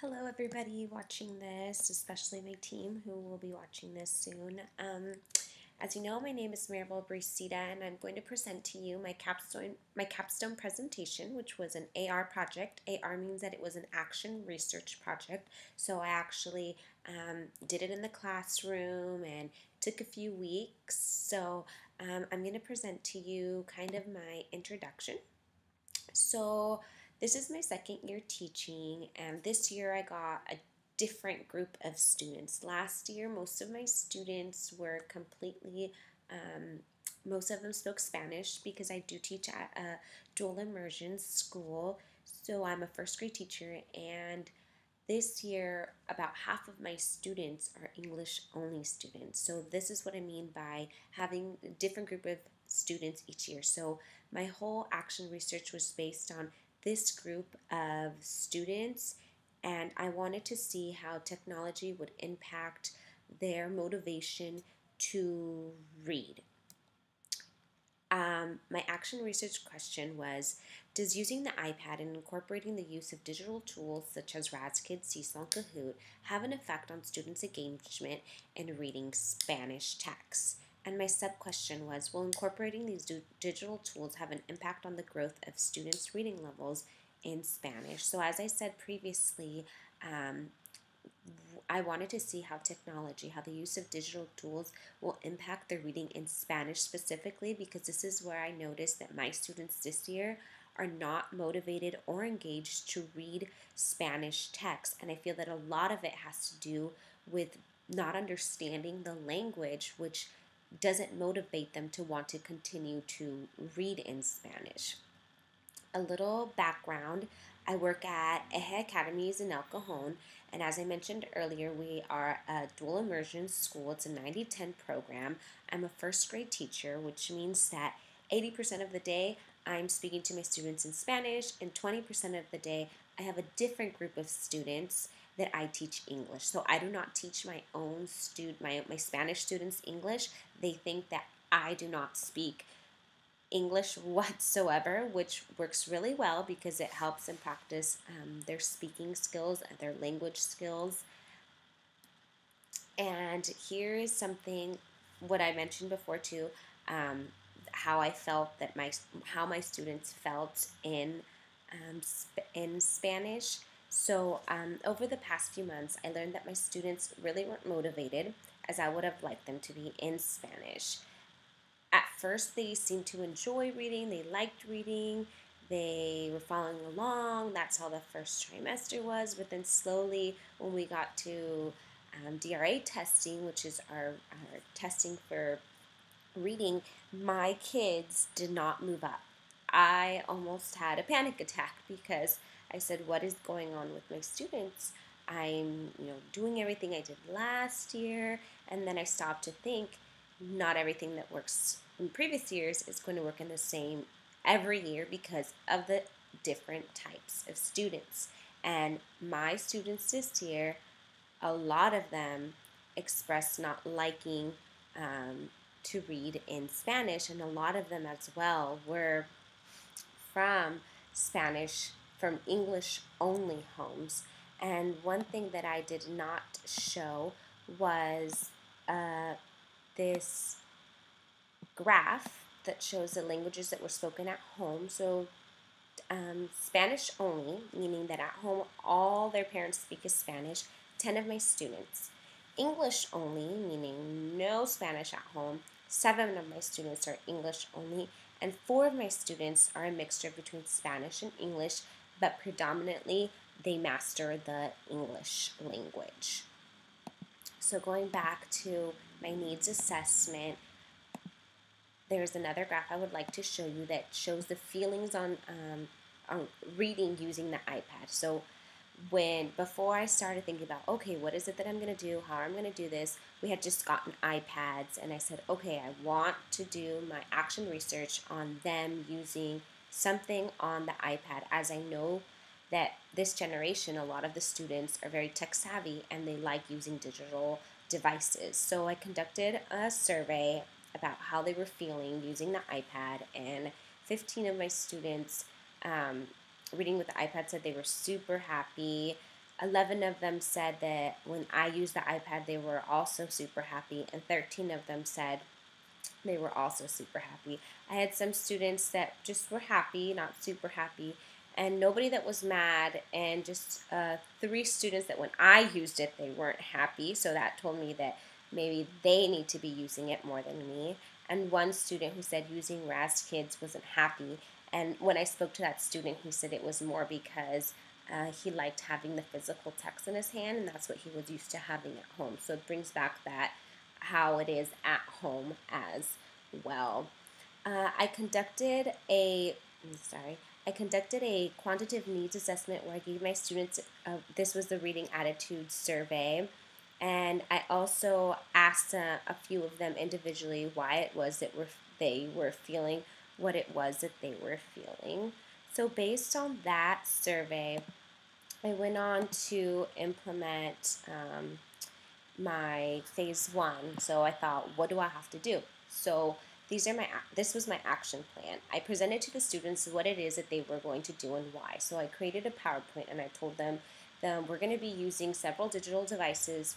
Hello, everybody watching this, especially my team who will be watching this soon. As you know, my name is Maribel Bracita, and I'm going to present to you my capstone presentation, which was an AR project. AR means that it was an action research project, so I actually did it in the classroom and took a few weeks. So I'm going to present to you kind of my introduction. So, this is my second year teaching, and this year I got a different group of students. Last year, most of my students were completely, most of them spoke Spanish because I do teach at a dual immersion school. So, I'm a first grade teacher, and this year, about half of my students are English only students. So, this is what I mean by having a different group of students each year. So, my whole action research was based on this group of students, and I wanted to see how technology would impact their motivation to read. My action research question was: does using the iPad and incorporating the use of digital tools such as RazKids, Seesaw, and Kahoot have an effect on students' engagement in reading Spanish texts? And my sub question was: will incorporating these digital tools have an impact on the growth of students' reading levels in Spanish? So, as I said previously, um, I wanted to see how technology, how the use of digital tools will impact their reading in Spanish specifically, because this is where I noticed that my students this year are not motivated or engaged to read Spanish text. And I feel that a lot of it has to do with not understanding the language, which doesn't motivate them to want to continue to read in Spanish. A little background: I work at Eje Academies in El Cajon, and as I mentioned earlier, we are a dual immersion school. It's a 90-10 program. I'm a first grade teacher, which means that 80% of the day I'm speaking to my students in Spanish, and 20% of the day I have a different group of students that I teach English. So I do not teach my own my Spanish students English. They think that I do not speak English whatsoever, which works really well because it helps them practice their speaking skills and their language skills. And here is something what I mentioned before too, um, how I felt that how my students felt in Spanish. So over the past few months, I learned that my students really weren't motivated as I would have liked them to be in Spanish. At first, they seemed to enjoy reading, they liked reading, they were following along. That's how the first trimester was. But then slowly, when we got to DRA testing, which is our testing for reading, my kids did not move up. I almost had a panic attack because I said, what is going on with my students? I'm, doing everything I did last year, and then I stopped to think, not everything that works in previous years is going to work in the same every year because of the different types of students. And my students this year, a lot of them expressed not liking to read in Spanish, and a lot of them as well were from Spanish, from English only homes. And one thing that I did not show was uh, this graph that shows the languages that were spoken at home. So Spanish only, meaning that at home all their parents speak is Spanish, 10 of my students. English only, meaning no Spanish at home, 7 of my students are English only, and 4 of my students are a mixture between Spanish and English, but predominantly they master the English language. So going back to my needs assessment, there's another graph I would like to show you that shows the feelings on reading using the iPad. So before I started thinking about, okay, what is it that I'm going to do, how I'm going to do this, we had just gotten iPads, and I said, okay, I want to do my action research on them using something on the iPad, as I know that this generation, a lot of the students are very tech savvy and they like using digital devices. So I conducted a survey about how they were feeling using the iPad, and 15 of my students reading with the iPad said they were super happy. 11 of them said that when I used the iPad, they were also super happy, and 13 of them said they were also super happy. I had some students that just were happy, not super happy, and nobody that was mad, and just 3 students that when I used it, they weren't happy. So that told me that maybe they need to be using it more than me. And one student who said using RazKids wasn't happy. And when I spoke to that student, he said it was more because he liked having the physical text in his hand, and that's what he was used to having at home. So it brings back that how it is at home as well. I conducted a sorry. I conducted a quantitative needs assessment where I gave my students this was the reading attitude survey, and I also asked a few of them individually why it was that they were feeling what it was that they were feeling. So based on that survey, I went on to implement my phase one. So I thought, what do I have to do? So this was my action plan. I presented to the students what it is that they were going to do and why. So I created a PowerPoint and I told them that we're going to be using several digital devices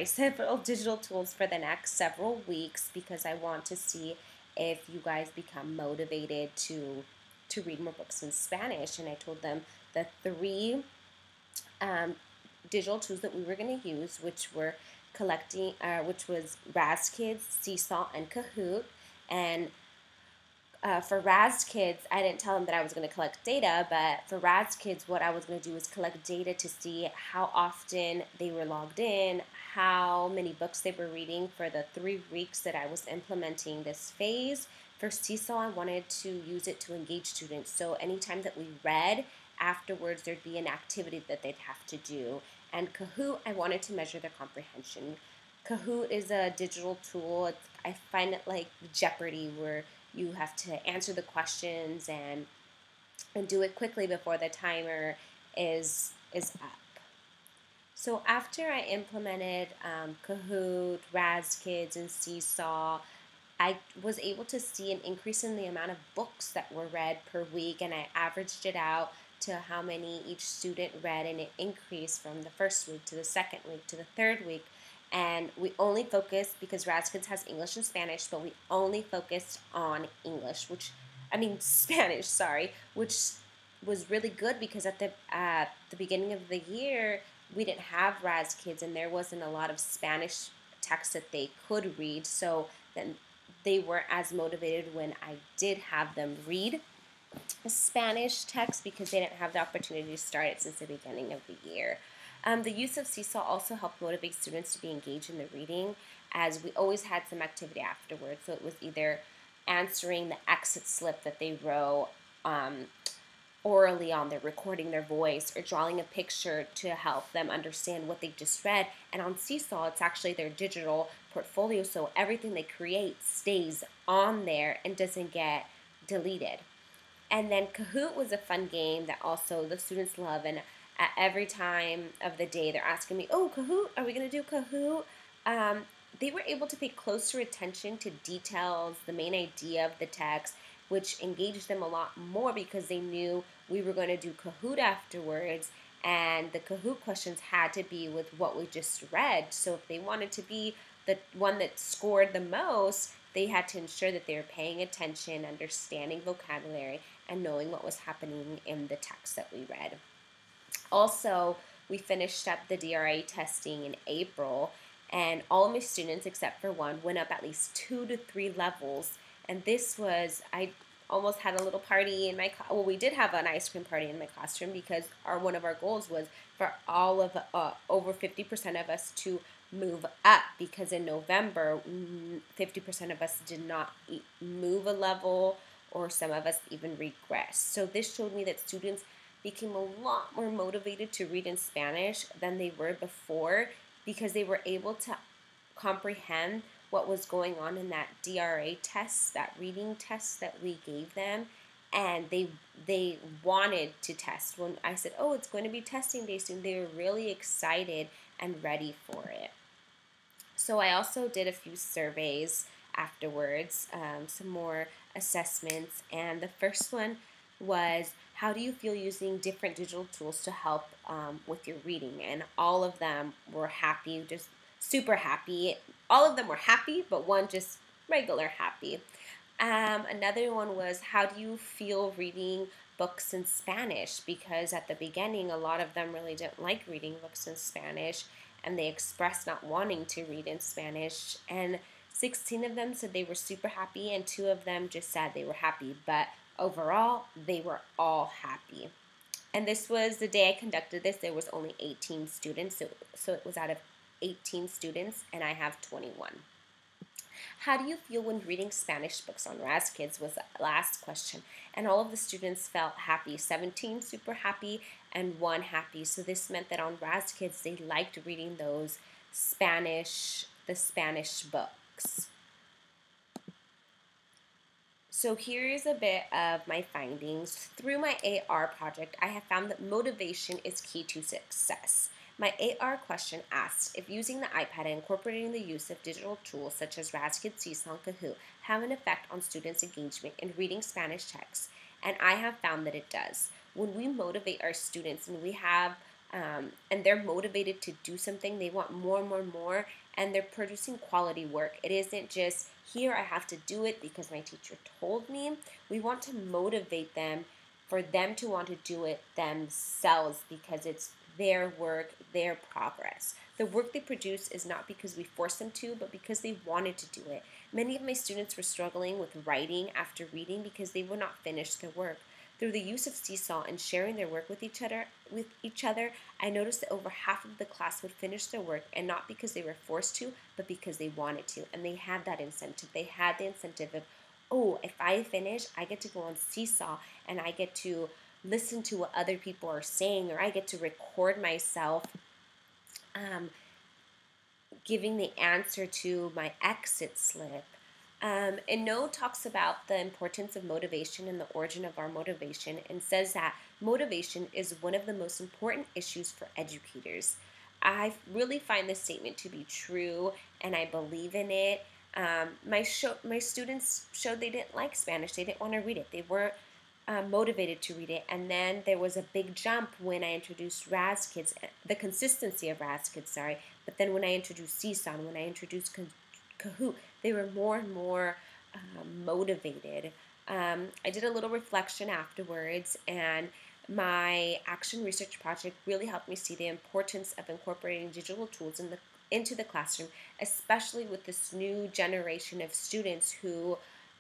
several digital tools for the next several weeks because I want to see if you guys become motivated to read more books in Spanish. And I told them the three um, digital tools that we were going to use, which was RazKids, Seesaw, and Kahoot. And for RazKids, I didn't tell them that I was going to collect data, but for RazKids, what I was going to do was collect data to see how often they were logged in, how many books they were reading for the 3 weeks that I was implementing this phase. For Seesaw, I wanted to use it to engage students. So anytime that we read, afterwards there'd be an activity that they'd have to do. And Kahoot, I wanted to measure their comprehension. Kahoot is a digital tool. I find it like Jeopardy, where you have to answer the questions and do it quickly before the timer is up. So after I implemented Kahoot, RazKids, and Seesaw, I was able to see an increase in the amount of books that were read per week, and I averaged it out to how many each student read, and it increased from the first week to the second week to the third week. And we only focused, because RazKids has English and Spanish, but we only focused on English, Spanish, sorry, which was really good because at the beginning of the year, we didn't have RazKids, and there wasn't a lot of Spanish text that they could read. So then they weren't as motivated when I did have them read Spanish text because they didn't have the opportunity to start it since the beginning of the year. The use of Seesaw also helped motivate students to be engaged in the reading, as we always had some activity afterwards. So it was either answering the exit slip that they wrote orally on their recording their voice, or drawing a picture to help them understand what they just read. And on Seesaw, it's actually their digital portfolio, so everything they create stays on there and doesn't get deleted. And then Kahoot was a fun game that also the students love, and at every time of the day they're asking me, oh, Kahoot, are we going to do Kahoot? They were able to pay closer attention to details, the main idea of the text, which engaged them a lot more because they knew we were going to do Kahoot afterwards, and the Kahoot questions had to be with what we just read. So if they wanted to be the one that scored the most, they had to ensure that they were paying attention, understanding vocabulary, and knowing what was happening in the text that we read. Also, we finished up the DRA testing in April, and all of my students, except for one, went up at least 2 to 3 levels. And this was, I almost had a little party in my, well, we did have an ice cream party in my classroom because one of our goals was for all of, over 50% of us to move up, because in November, 50% of us did not move a level, or some of us even regressed. So this showed me that students became a lot more motivated to read in Spanish than they were before, because they were able to comprehend what was going on in that DRA test, that reading test that we gave them, and they wanted to test. When I said, oh, it's going to be testing day soon, they were really excited and ready for it. So I also did a few surveys afterwards, some more assessments, and the first one was, how do you feel using different digital tools to help with your reading? And all of them were happy, just super happy. All of them were happy, but one just regular happy. Another one was, how do you feel reading books in Spanish? Because at the beginning, a lot of them really didn't like reading books in Spanish, and they expressed not wanting to read in Spanish. And 16 of them said they were super happy, and 2 of them just said they were happy. But overall, they were all happy. And this was the day I conducted this. There was only 18 students, so it was out of 18 students, and I have 21. How do you feel when reading Spanish books on Raz Kids was the last question. And all of the students felt happy. 17 super happy and 1 happy. So this meant that on Raz Kids they liked reading the Spanish books. So here is a bit of my findings. Through my AR project, I have found that motivation is key to success. My AR question asked if using the iPad and incorporating the use of digital tools such as RazKids, Seesaw, and Kahoot have an effect on students' engagement in reading Spanish texts, and I have found that it does. When we motivate our students and they're motivated to do something, they want more and more and more, and they're producing quality work. It isn't just, here I have to do it because my teacher told me. We want to motivate them for them to want to do it themselves because it's their work, their progress. The work they produce is not because we force them to, but because they wanted to do it. Many of my students were struggling with writing after reading because they would not finish their work. Through the use of Seesaw and sharing their work with each other, I noticed that over half of the class would finish their work, and not because they were forced to, but because they wanted to. And they had that incentive. They had the incentive of, oh, if I finish, I get to go on Seesaw and I get to listen to what other people are saying, or I get to record myself giving the answer to my exit slip. And No talks about the importance of motivation and the origin of our motivation, and says that motivation is one of the most important issues for educators. I really find this statement to be true, and I believe in it. My students showed they didn't like Spanish. They didn't want to read it. They weren't motivated to read it. And then there was a big jump when I introduced Raz Kids, the consistency of Raz Kids, sorry. But then when I introduced Seesaw, when I introduced Kahoot, they were more and more motivated. I did a little reflection afterwards, and my action research project really helped me see the importance of incorporating digital tools into the classroom, especially with this new generation of students who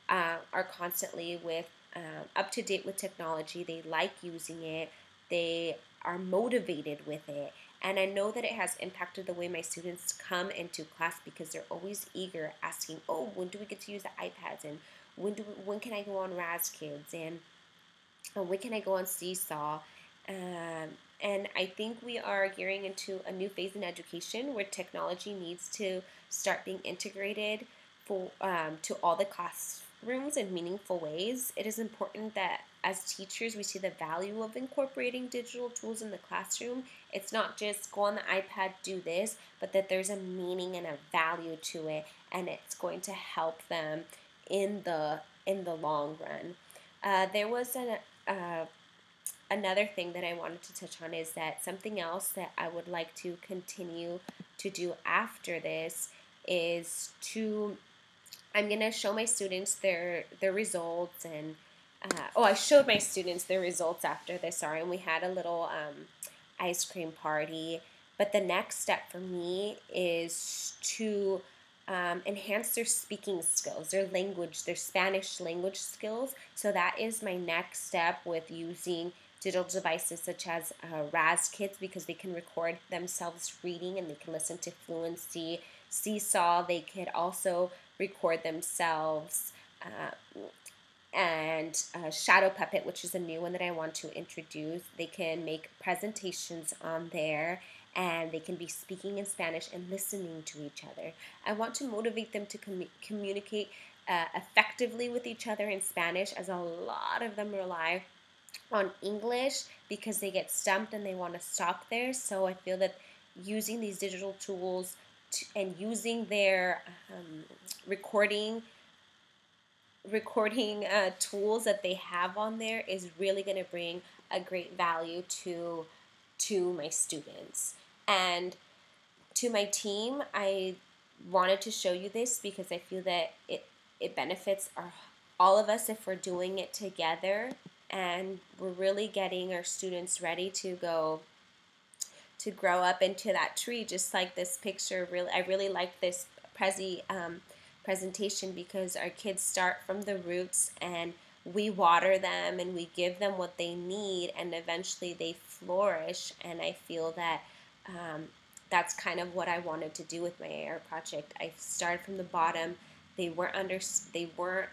are constantly up to date with technology. They like using it. They are motivated with it. And I know that it has impacted the way my students come into class because they're always eager, asking, oh, when do we get to use the iPads? And when can I go on Raz Kids? And when can I go on Seesaw? And I think we are gearing into a new phase in education where technology needs to start being integrated to all the classrooms in meaningful ways. It is important that as teachers we see the value of incorporating digital tools in the classroom. It's not just go on the iPad, do this, but that there's a meaning and a value to it, and it's going to help them in the long run. There was another thing that I wanted to touch on is that something else that I would like to continue to do after this is I'm going to show my students their results, and I showed my students their results after this, sorry, and we had a little ice cream party. But the next step for me is to enhance their speaking skills, their language, their Spanish language skills. So that is my next step with using digital devices such as Raz Kids, because they can record themselves reading and they can listen to fluency. Seesaw, they could also record themselves. And Shadow Puppet, which is a new one that I want to introduce. They can make presentations on there, and they can be speaking in Spanish and listening to each other. I want to motivate them to communicate effectively with each other in Spanish, as a lot of them rely on English because they get stumped and they want to stop there. So I feel that using these digital tools and using their recording recording tools that they have on there is really going to bring a great value to my students. And to my team, I wanted to show you this because I feel that it benefits all of us if we're doing it together, and we're really getting our students ready to grow up into that tree, just like this picture. Really, I really like this presentation because our kids start from the roots, and we water them and we give them what they need, and eventually they flourish. And I feel that that's kind of what I wanted to do with my AR project. I started from the bottom. They weren't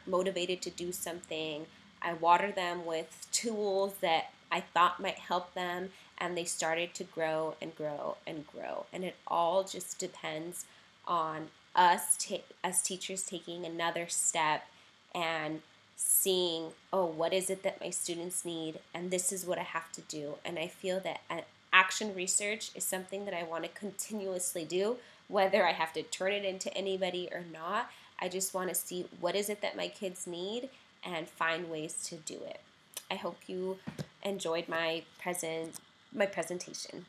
motivated to do something. I watered them with tools that I thought might help them, and they started to grow and grow and grow. And it all just depends on us teachers taking another step and seeing, oh, what is it that my students need, and this is what I have to do. And I feel that action research is something that I want to continuously do, whether I have to turn it into anybody or not. I just want to see what is it that my kids need and find ways to do it. I hope you enjoyed my presentation.